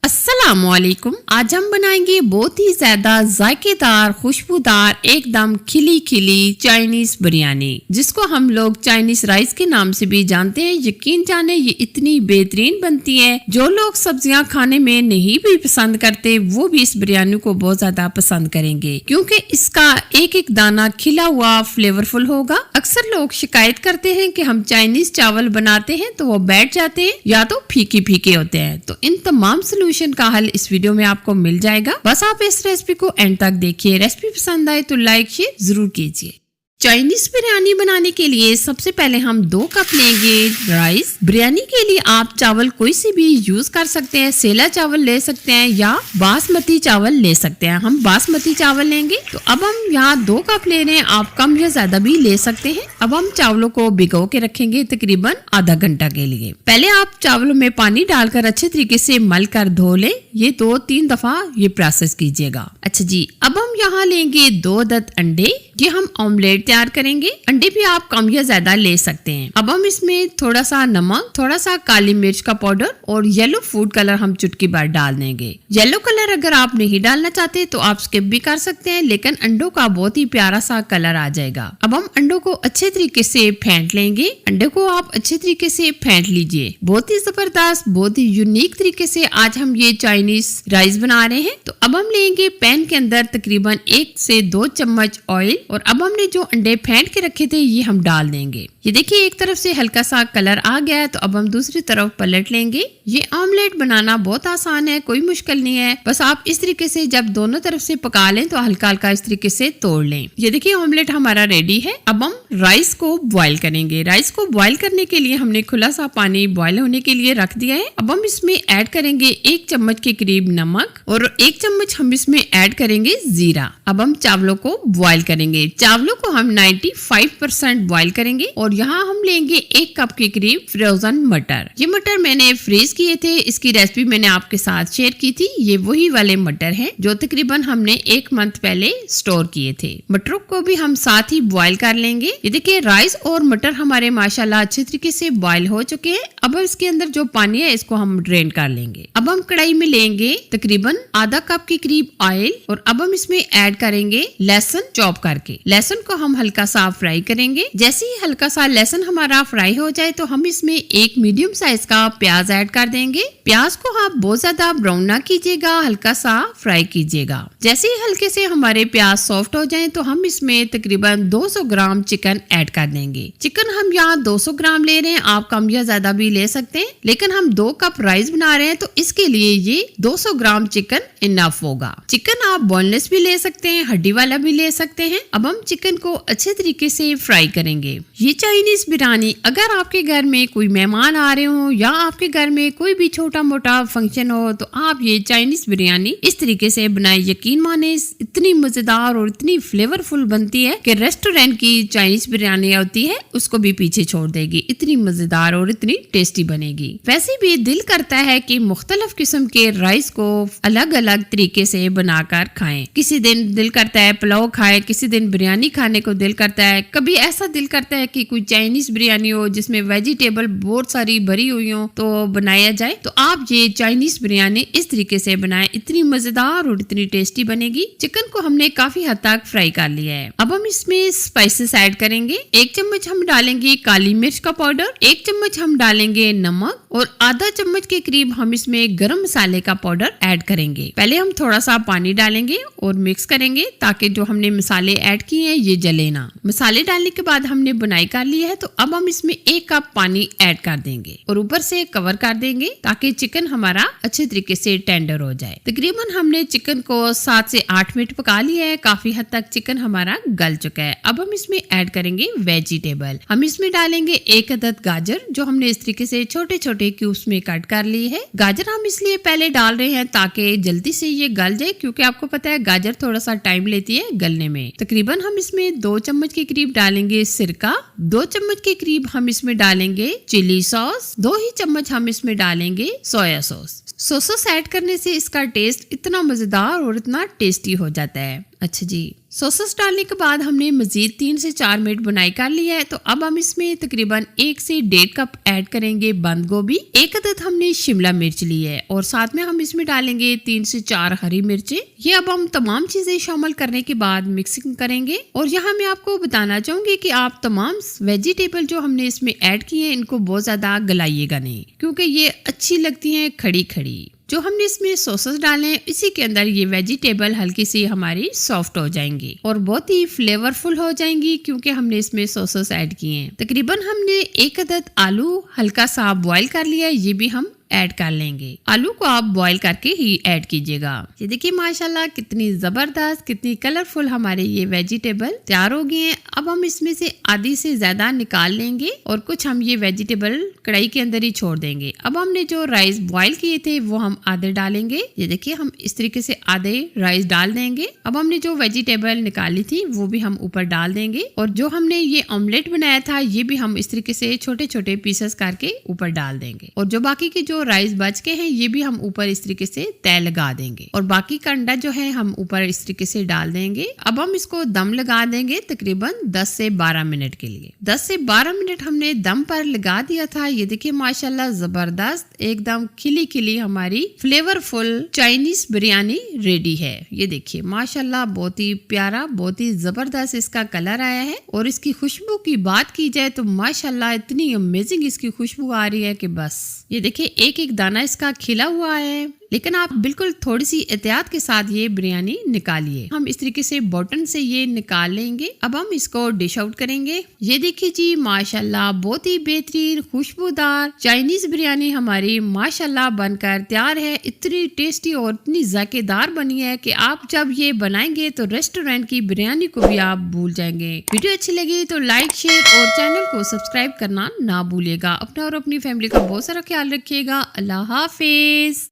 अस्सलामुअलैकुम। आज हम बनाएंगे बहुत ही ज्यादा जायकेदार, खुशबूदार, एकदम खिली खिली चाइनीज बिरयानी, जिसको हम लोग चाइनीज राइस के नाम से भी जानते हैं। यकीन जाने ये इतनी बेहतरीन बनती है, जो लोग सब्जियां खाने में नहीं भी पसंद करते वो भी इस बिरयानी को बहुत ज्यादा पसंद करेंगे, क्योंकि इसका एक एक दाना खिला हुआ फ्लेवरफुल होगा। अक्सर लोग शिकायत करते हैं कि हम चाइनीज चावल बनाते हैं तो वो बैठ जाते हैं या तो फीके फीके होते हैं। तो इन तमाम सोल्यूशन का हल इस वीडियो में आपको मिल जाएगा। बस आप इस रेसिपी को एंड तक देखिए। रेसिपी पसंद आए तो लाइक शेयर जरूर कीजिए। चाइनीज बिरयानी बनाने के लिए सबसे पहले हम 2 कप लेंगे राइस। बिरयानी के लिए आप चावल कोई सी भी यूज कर सकते हैं। सेला चावल ले सकते हैं या बासमती चावल ले सकते हैं। हम बासमती चावल लेंगे। तो अब हम यहाँ 2 कप ले रहे हैं, आप कम या ज्यादा भी ले सकते हैं। अब हम चावलों को भिगो के रखेंगे तकरीबन आधा घंटा के लिए। पहले आप चावलों में पानी डालकर अच्छे तरीके से मल कर धो ले। ये 2-3 दफा ये प्रोसेस कीजिएगा। अच्छा जी, अब हम यहाँ लेंगे 2 अदद अंडे। ये हम ऑमलेट तैयार करेंगे। अंडे भी आप कम या ज्यादा ले सकते हैं। अब हम इसमें थोड़ा सा नमक, थोड़ा सा काली मिर्च का पाउडर और येलो फूड कलर हम चुटकी भर डाल देंगे। येलो कलर अगर आप नहीं डालना चाहते तो आप स्किप भी कर सकते हैं, लेकिन अंडों का बहुत ही प्यारा सा कलर आ जाएगा। अब हम अंडों को अच्छे तरीके से फेंट लेंगे। अंडे को आप अच्छे तरीके से फेंट लीजिए। बहुत ही जबरदस्त, बहुत ही यूनिक तरीके से आज हम ये चाइनीज राइस बना रहे हैं। तो अब हम लेंगे पैन के अंदर तकरीबन 1 से 2 चम्मच ऑयल, और अब हमने जो अंडे फेंट के रखे थे ये हम डाल देंगे। ये देखिए एक तरफ से हल्का सा कलर आ गया है, तो अब हम दूसरी तरफ पलट लेंगे। ये ऑमलेट बनाना बहुत आसान है, कोई मुश्किल नहीं है। बस आप इस तरीके से जब दोनों तरफ से पका लें तो हल्का हल्का इस तरीके से तोड़ लें। ये देखिए ऑमलेट हमारा रेडी है। अब हम राइस को बॉईल करेंगे। राइस को बॉईल करने के लिए हमने खुला सा पानी बॉईल होने के लिए रख दिया है। अब हम इसमें ऐड करेंगे 1 चम्मच के करीब नमक और 1 चम्मच हम इसमें ऐड करेंगे जीरा। अब हम चावलों को बॉईल करेंगे। चावलों को हम 95% बॉईल करेंगे। और यहाँ हम लेंगे 1 कप के करीब फ्रोजन मटर। ये मटर मैंने फ्रीज किए थे, इसकी रेसिपी मैंने आपके साथ शेयर की थी। ये वही वाले मटर हैं जो तकरीबन हमने 1 मंथ पहले स्टोर किए थे। मटरों को भी हम साथ ही बॉईल कर लेंगे। ये देखिए राइस और मटर हमारे माशाल्लाह अच्छे तरीके से बॉईल हो चुके हैं। अब इसके अंदर जो पानी है इसको हम ड्रेन कर लेंगे। अब हम कढ़ाई में लेंगे तकरीबन आधा कप के करीब ऑयल, और अब हम इसमें ऐड करेंगे लहसुन चॉप करके। लहसुन को हम हल्का सा फ्राई करेंगे। जैसे ही हल्का सा लहसुन हमारा फ्राई हो जाए तो हम इसमें 1 मीडियम साइज का प्याज ऐड कर देंगे। प्याज को आप बहुत ज्यादा ब्राउन ना कीजिएगा, हल्का सा फ्राई कीजिएगा। जैसे ही हल्के से हमारे प्याज सॉफ्ट हो जाए तो हम इसमें तकरीबन 200 ग्राम चिकन ऐड कर देंगे। चिकन हम यहाँ 200 ग्राम ले रहे हैं, आप कम या ज्यादा भी ले सकते हैं, लेकिन हम 2 कप राइस बना रहे हैं तो इसके लिए ये 200 ग्राम चिकन इनफ होगा। चिकन आप बोनलेस भी ले सकते हैं, हड्डी वाला भी ले सकते हैं। अब हम चिकन को अच्छे तरीके से फ्राई करेंगे। ये चाइनीज बिरयानी अगर आपके घर में कोई मेहमान आ रहे हो या आपके घर में कोई भी छोटा मोटा फंक्शन हो तो आप ये चाइनीज बिरयानी इस तरीके से बनाए। यकीन माने इतनी मजेदार और इतनी फ्लेवरफुल बनती है कि रेस्टोरेंट की चाइनीज बिरयानी होती है उसको भी पीछे छोड़ देगी। इतनी मजेदार और इतनी टेस्टी बनेगी। वैसे भी दिल करता है कि मुख्तलिफ किस्म के राइस को अलग अलग तरीके से बनाकर खाएं। किसी दिन दिल करता है पुलाव खाएं, किसी दिन बिरयानी खाने को दिल करता है, कभी ऐसा दिल करता है कि कोई चाइनीज बिरयानी हो जिसमें वेजिटेबल बहुत सारी भरी हुई हो तो बनाया जाए। तो आप ये चाइनीज बिरयानी इस तरीके से बनाएं, इतनी मजेदार और इतनी टेस्टी बनेगी। चिकन को हमने काफी हद तक फ्राई कर लिया है। अब हम इसमें स्पाइसेस ऐड करेंगे। 1 चम्मच हम डालेंगे काली मिर्च का पाउडर, 1 चम्मच हम डालेंगे नमक, और आधा चम्मच के करीब हम इसमें गरम मसाले का पाउडर ऐड करेंगे। पहले हम थोड़ा सा पानी डालेंगे और मिक्स करेंगे ताकि जो हमने मसाले ऐड किए हैं ये जले ना। मसाले डालने के बाद हमने बुनाई कर ली है, तो अब हम इसमें 1 कप पानी ऐड कर देंगे और ऊपर से कवर कर देंगे ताकि चिकन हमारा अच्छे तरीके से टेंडर हो जाए। तकरीबन हमने चिकन को 7 से 8 मिनट पका लिया है। काफी हद तक चिकन हमारा गल चुका है। अब हम इसमें ऐड करेंगे वेजिटेबल। हम इसमें डालेंगे 1 अदद गाजर जो हमने इस तरीके से छोटे छोटे क्यूब्स में कट कर ली है। गाजर हम इसलिए पहले डाल रहे हैं ताकि जल्दी से ये गल जाए, क्योंकि आपको पता है गाजर थोड़ा सा टाइम लेती है गलने में। तकरीबन हम इसमें 2 चम्मच के करीब डालेंगे सिरका, 2 चम्मच के करीब हम इसमें डालेंगे चिली सॉस, 2 ही चम्मच हम इसमें डालेंगे सोया सॉस। सॉस ऐड करने से इसका टेस्ट इतना मजेदार और इतना टेस्टी हो जाता है। अच्छा जी, सॉसेस डालने के बाद हमने मजीद 3 से 4 मिनट बुनाई कर लिया है। तो अब हम इसमें तकरीबन 1 से 1.5 कप ऐड करेंगे बंद गोभी, 1 अदद हमने शिमला मिर्च ली है और साथ में हम इसमें डालेंगे 3 से 4 हरी मिर्चें। ये अब हम तमाम चीजें शामिल करने के बाद मिक्सिंग करेंगे। और यहाँ मैं आपको बताना चाहूंगी कि आप तमाम वेजिटेबल जो हमने इसमें ऐड किए हैं इनको बहुत ज्यादा गलाइएगा नहीं, क्योंकि ये अच्छी लगती है खड़ी खड़ी। जो हमने इसमें सॉसेस डाले हैं इसी के अंदर ये वेजिटेबल हल्की सी हमारी सॉफ्ट हो जाएंगी और बहुत ही फ्लेवरफुल हो जाएंगी, क्योंकि हमने इसमें सॉसेस ऐड किए हैं। तकरीबन हमने 1 अदद आलू हल्का सा बॉईल कर लिया है, ये भी हम ऐड कर लेंगे। आलू को आप बॉईल करके ही ऐड कीजिएगा। ये देखिए माशाल्लाह कितनी जबरदस्त, कितनी कलरफुल हमारे ये वेजिटेबल तैयार हो गए हैं। अब हम इसमें से आधी से ज्यादा निकाल लेंगे और कुछ हम ये वेजिटेबल कढ़ाई के अंदर ही छोड़ देंगे। अब हमने जो राइस बॉईल किए थे वो हम आधे डालेंगे। ये देखिए हम इस तरीके से आधे राइस डाल देंगे। अब हमने जो वेजिटेबल निकाली थी वो भी हम ऊपर डाल देंगे और जो हमने ये ऑमलेट बनाया था ये भी हम इस तरीके से छोटे छोटे पीसेस करके ऊपर डाल देंगे। और जो बाकी के जो राइस बच के हैं ये भी हम ऊपर इस तरीके से तय लगा देंगे और बाकी का अंडा जो है हम ऊपर इस तरीके से डाल देंगे। अब हम इसको दम लगा देंगे तकरीबन 10 से 12 मिनट के लिए। 10 से 12 मिनट हमने दम पर लगा दिया था। ये देखिए माशाल्लाह जबरदस्त एकदम खिली खिली हमारी फ्लेवरफुल चाइनीज बिरयानी रेडी है। ये देखिए माशाल्लाह बहुत ही प्यारा, बहुत ही जबरदस्त इसका कलर आया है। और इसकी खुशबू की बात की जाए तो माशाल्लाह इतनी अमेजिंग इसकी खुशबू आ रही है कि बस। ये देखिए एक एक दाना इसका खिला हुआ है, लेकिन आप बिल्कुल थोड़ी सी एहतियात के साथ ये बिरयानी निकालिए। हम इस तरीके से बॉटन से ये निकाल लेंगे। अब हम इसको डिश आउट करेंगे। ये देखिए जी माशाल्लाह बहुत ही बेहतरीन खुशबूदार चाइनीज बिरयानी हमारी माशाल्लाह बनकर तैयार है। इतनी टेस्टी और इतनी जायकेदार बनी है कि आप जब ये बनाएंगे तो रेस्टोरेंट की बिरयानी को भी आप भूल जाएंगे। वीडियो अच्छी लगी तो लाइक शेयर और चैनल को सब्सक्राइब करना ना भूलिएगा। अपना और अपनी फैमिली का बहुत सारा ख्याल रखिएगा। अल्लाह हाफिज।